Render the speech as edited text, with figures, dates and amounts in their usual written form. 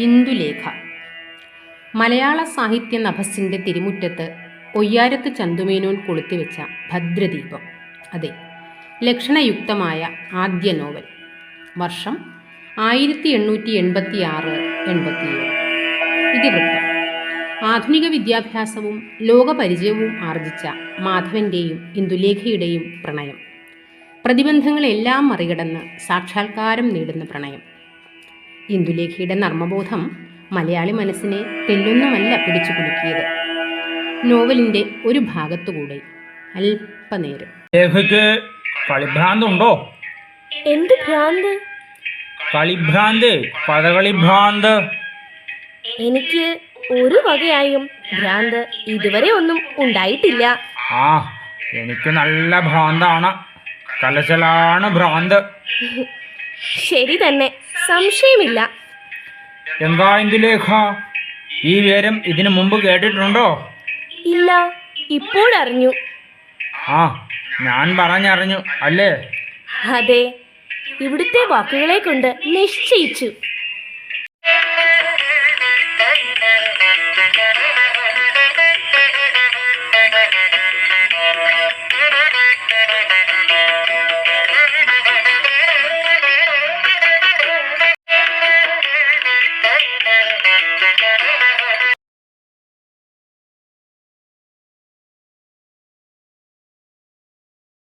ഇന്ദുലേഖ. മലയാള സാഹിത്യ നഭസിൻ്റെ തിരുമുറ്റത്ത് ഒയ്യാരത്ത് ചന്തുമേനോൻ കൊളുത്തിവെച്ച ഭദ്രദീപം. അതെ, ലക്ഷണയുക്തമായ ആദ്യ നോവൽ. വർഷം 1886-87. ഇതിവൃത്തം. ആധുനിക വിദ്യാഭ്യാസവും ലോകപരിചയവും ആർജിച്ച മാധവൻ്റെയും ഇന്ദുലേഖയുടെയും പ്രണയം. പ്രതിബന്ധങ്ങളെല്ലാം മറികടന്ന് സാക്ഷാത്കാരം നേടുന്ന പ്രണയം. ഇന്ദുലേഖയുടെ നർമ്മബോധം മലയാളി മനസ്സിനെ തെല്ലൊന്നുമല്ല പിടിച്ചു കുലുക്കിയത്. നോവലിൻ്റെ ഒരു ഭാഗത്തുകൂടെ അല്പനേരം. ലേഖയ്ക്ക് കളിഭ്രാന്തുണ്ടോ? എന്ത് ഭ്രാന്ത്? കളിഭ്രാന്ത്, കഥകളിഭ്രാന്ത്. എനിക്ക് ഒരു വകയായും ഭ്രാന്ത് ഇതുവരെ ഒന്നും ഉണ്ടായിട്ടില്ല. ആ, എനിക്ക് നല്ല ഭ്രാന്താണ്. കലശലാണ് ഭ്രാന്ത്. ശരി തന്നെ, സംശയമില്ല. എന്താ ഇന്ദുലേഖ, ഈ വിവരം ഇതിനു മുമ്പ് കേട്ടിട്ടുണ്ടോ? ഇല്ല, ഇപ്പോഴറിഞ്ഞു. ആ, ഞാൻ പറഞ്ഞറിഞ്ഞു അല്ലേ? അതെ, ഇവിടുത്തെ വാക്കുകളെ കൊണ്ട് നിശ്ചയിച്ചു.